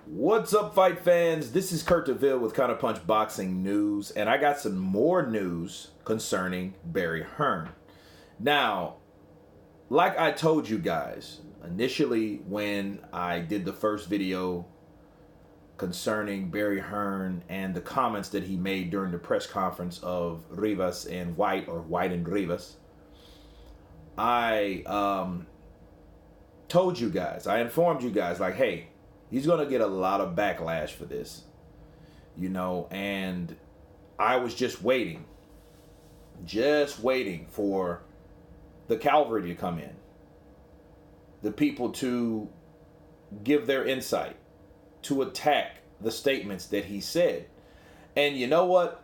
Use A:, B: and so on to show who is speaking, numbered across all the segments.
A: What's up, fight fans? This is Kurt DeVille with Counterpunch Boxing News, and I got some more news concerning Barry Hearn. Now, like I told you guys initially when I did the first video concerning Barry Hearn and the comments that he made during the press conference of Rivas and Whyte, or Whyte and Rivas, I told you guys, I informed you guys, like, hey, he's going to get a lot of backlash for this, and I was just waiting for the cavalry to come in, the people to give their insight, to attack the statements that he said. And you know what?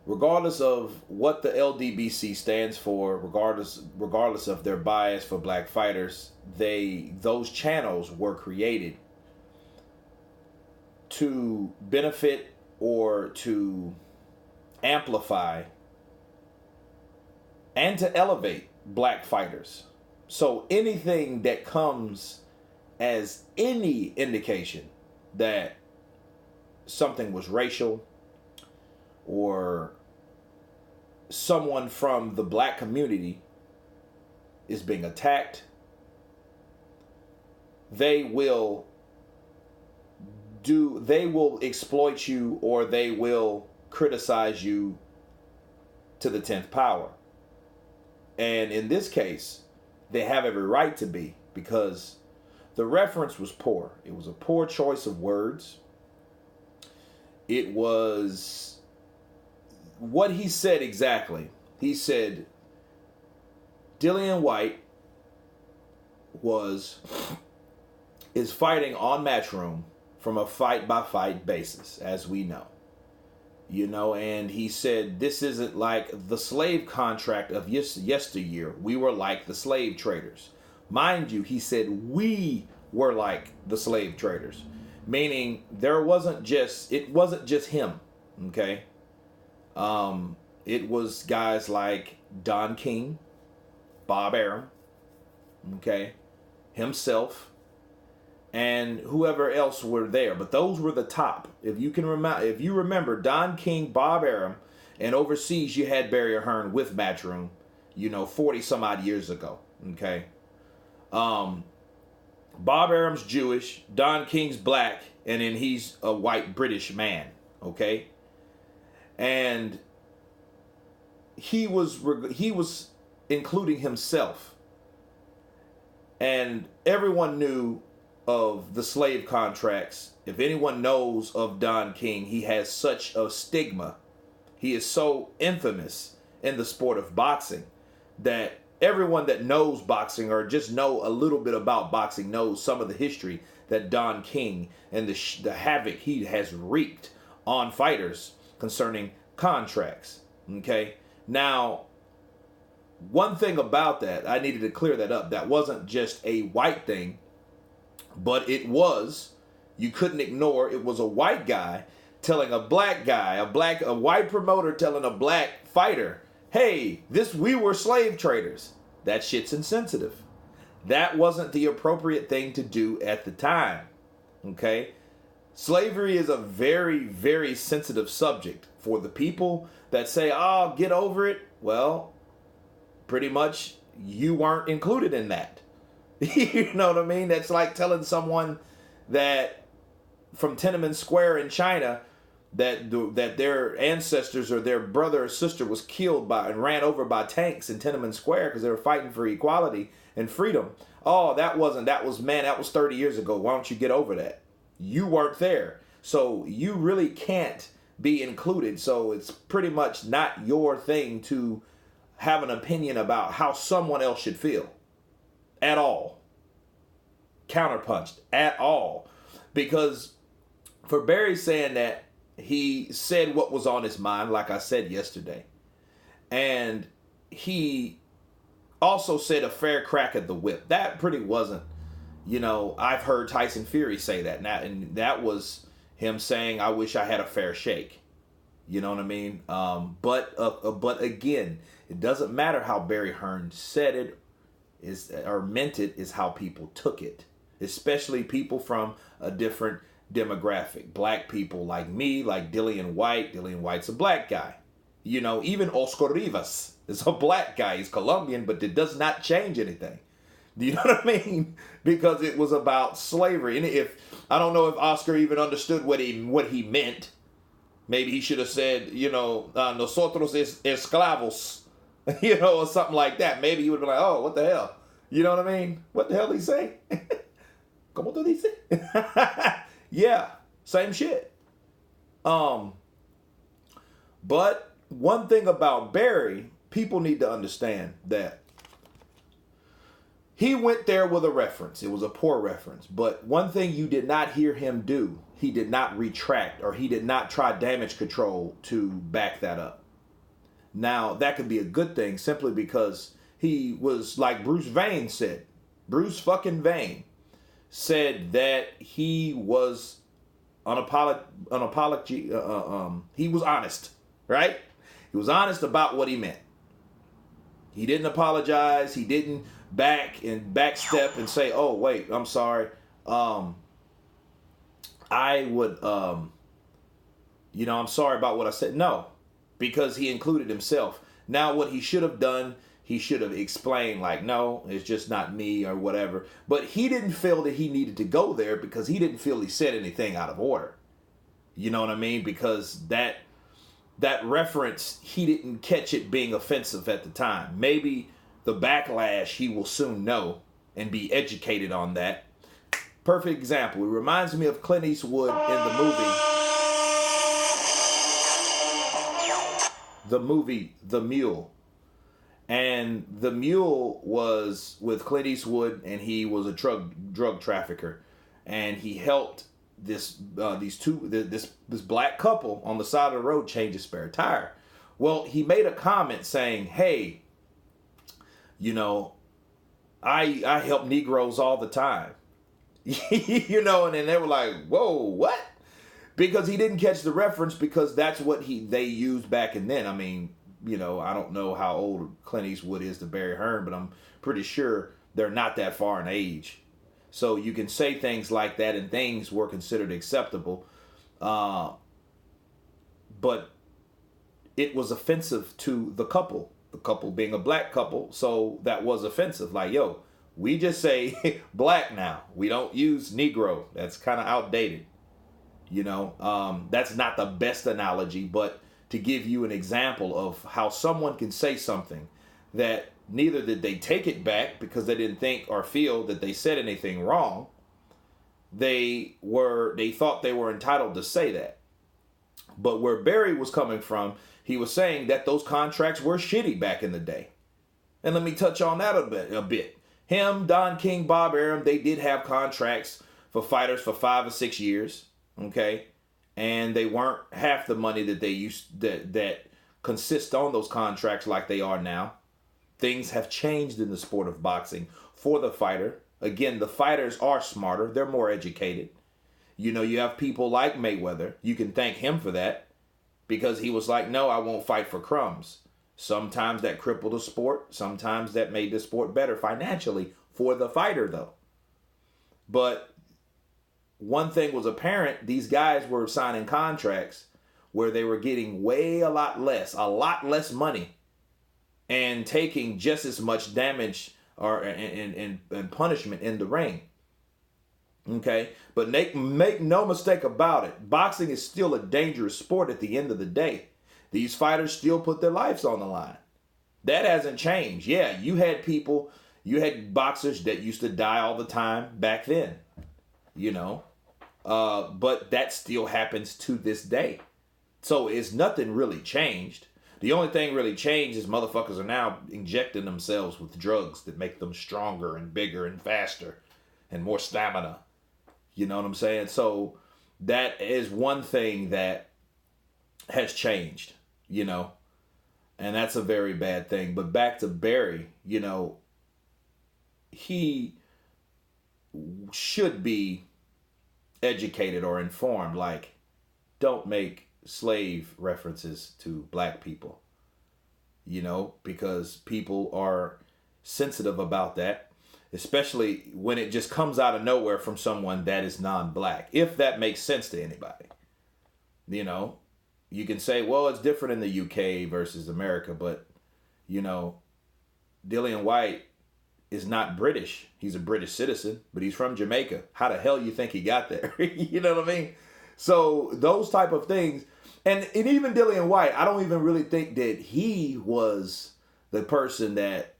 A: Regardless of what the LDBC stands for, regardless of their bias for black fighters, those channels were created to benefit or to amplify and to elevate black fighters. So anything that comes as any indication that something was racial, or someone from the black community is being attacked, they will exploit you, or they will criticize you to the 10th power. And in this case, they have every right to be, because the reference was poor. It was a poor choice of words. It was what he said exactly. He said Dillian Whyte is fighting on Matchroom from a fight-by-fight basis, as we know. And he said this isn't like the slave contract of yesteryear. We were like the slave traders. Mind you, he said we were like the slave traders, meaning it wasn't just him, okay? It was guys like Don King, Bob Arum, okay, himself, and whoever else were there. But those were the top. If you remember Don King, Bob Arum, and overseas you had Barry Hearn with Matchroom, 40 some odd years ago, okay? Bob Arum's Jewish, Don King's black, and then he's a white British man, okay? And he was including himself, and everyone knew of the slave contracts. If anyone knows of Don King, he has such a stigma. He is so infamous in the sport of boxing that everyone that knows boxing, or just know a little bit about boxing, knows some of the history that Don King and the havoc he has wreaked on fighters concerning contracts. Okay, now one thing about that, I needed to clear that up. That wasn't just a white thing, but it was. You couldn't ignore it was a white guy telling a black guy, a white promoter telling a black fighter, hey, we were slave traders. That shit's insensitive. That wasn't the appropriate thing to do at the time. Okay? Slavery is a very, very sensitive subject. For the people that say, oh, get over it, well, pretty much you weren't included in that. You know what I mean? That's like telling someone that from Tiananmen Square in China that their ancestors or their brother or sister was killed and ran over by tanks in Tiananmen Square because they were fighting for equality and freedom. Oh, that was 30 years ago. Why don't you get over that? You weren't there. So you really can't be included. So it's pretty much not your thing to have an opinion about how someone else should feel. At all. Counterpunched. At all. Because for Barry saying that, he said what was on his mind, like I said yesterday. And he also said a fair crack at the whip. That pretty wasn't, I've heard Tyson Fury say that. And that was him saying, I wish I had a fair shake. You know what I mean? But again, it doesn't matter how Barry Hearn said it or meant it, is how people took it. especially people from a different demographic. Black people like me, like Dillian Whyte. Dillian Whyte's a black guy. You know, even Oscar Rivas is a black guy. He's Colombian, but it does not change anything. Do you know what I mean? Because it was about slavery. And if I don't know if Oscar even understood what he meant. Maybe he should have said, you know, nosotros es esclavos, you know, or something like that. Maybe he would have been like, oh, what the hell? You know what I mean? What the hell did he say? ¿Cómo tú dices? Yeah, same shit. But one thing about Barry, people need to understand that he went there with a reference. It was a poor reference. But one thing you did not hear him do, he did not retract or he did not try damage control to back that up. Now, that could be a good thing simply because he was like Bruce Vane said. Bruce fucking Vane said that he was he was honest, right? He was honest about what he meant. He didn't apologize. He didn't backstep and say, oh, wait, I'm sorry. I would, I'm sorry about what I said. No, because he included himself. Now, what he should have done, he should have explained like, no, it's just not me or whatever. But he didn't feel that he needed to go there because he didn't feel he said anything out of order. You know what I mean? Because that reference, he didn't catch it being offensive at the time. Maybe the backlash he will soon know and be educated on that. Perfect example. It reminds me of Clint Eastwood in the movie The Mule. And The Mule was with Clint Eastwood, and he was a drug trafficker, and he helped this black couple on the side of the road change a spare tire. Well, he made a comment saying, hey, you know, I help Negroes all the time. You know, and then they were like, whoa, what? Because he didn't catch the reference because that's what they used back in then. I mean, you know, I don't know how old Clint Eastwood is to Barry Hearn, but I'm pretty sure they're not that far in age. So you can say things like that and things were considered acceptable. But it was offensive to the couple being a black couple. So that was offensive. Like, yo, we just say black now. We don't use Negro. That's kind of outdated. You know, that's not the best analogy, but to give you an example of how someone can say something that neither did they take it back because they didn't think or feel that they said anything wrong. They thought they were entitled to say that. But where Barry was coming from, he was saying that those contracts were shitty back in the day. And let me touch on that a bit. Him, Don King, Bob Arum, they did have contracts for fighters for 5 or 6 years. Okay. And they weren't half the money that they used that consist on those contracts like they are now. Things have changed in the sport of boxing for the fighter. Again, the fighters are smarter. They're more educated. You know, you have people like Mayweather. You can thank him for that because he was like, no, I won't fight for crumbs. Sometimes that crippled the sport. Sometimes that made the sport better financially for the fighter, though. But one thing was apparent. These guys were signing contracts where they were getting a lot less money and taking just as much damage and punishment in the ring. Okay? But make no mistake about it. Boxing is still a dangerous sport at the end of the day. These fighters still put their lives on the line. That hasn't changed. Yeah, you had boxers that used to die all the time back then. You know? But that still happens to this day. So it's nothing really changed. The only thing really changed is motherfuckers are now injecting themselves with drugs that make them stronger and bigger and faster and more stamina. You know what I'm saying? So that is one thing that has changed, you know, and that's a very bad thing. But back to Barry, you know, he should be educated or informed. Like, don't make slave references to black people, you know, because people are sensitive about that. especially when it just comes out of nowhere from someone that is non-black, if that makes sense to anybody. You know, you can say, well, it's different in the UK versus America, but, you know, Dillian Whyte is not British. He's a British citizen, but he's from Jamaica. How the hell you think he got there? You know what I mean? So those type of things. And even Dillian Whyte, I don't even really think that he was the person that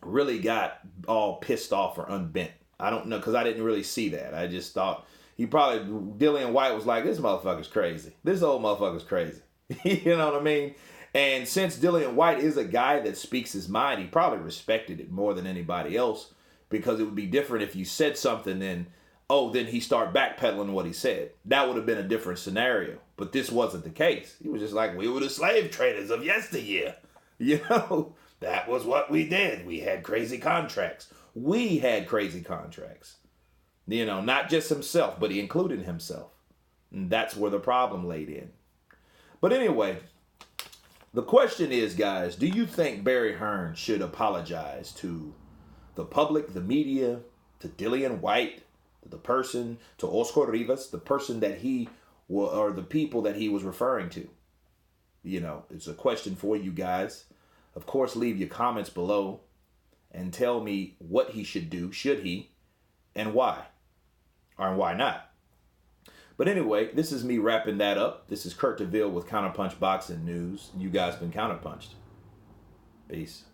A: really got all pissed off or unbent. I don't know, because I didn't really see that. I just thought Dillian Whyte was like, this motherfucker's crazy. This old motherfucker's crazy. You know what I mean? And since Dillian Whyte is a guy that speaks his mind, he probably respected it more than anybody else, because it would be different if you said something and, then he start backpedaling what he said. That would have been a different scenario. But this wasn't the case. He was just like, we were the slave traders of yesteryear. You know, that was what we did. We had crazy contracts. We had crazy contracts. You know, not just himself, but he included himself. And that's where the problem laid in. But anyway, the question is, guys, do you think Barry Hearn should apologize to the public, the media, to Dillian Whyte, the person, to Oscar Rivas, the person that or the people that he was referring to? You know, it's a question for you guys. Of course, leave your comments below and tell me what he should do, should he, and why, or why not. But anyway, this is me wrapping that up. This is Kurt DeVille with Counterpunch Boxing News. You guys been counterpunched. Peace.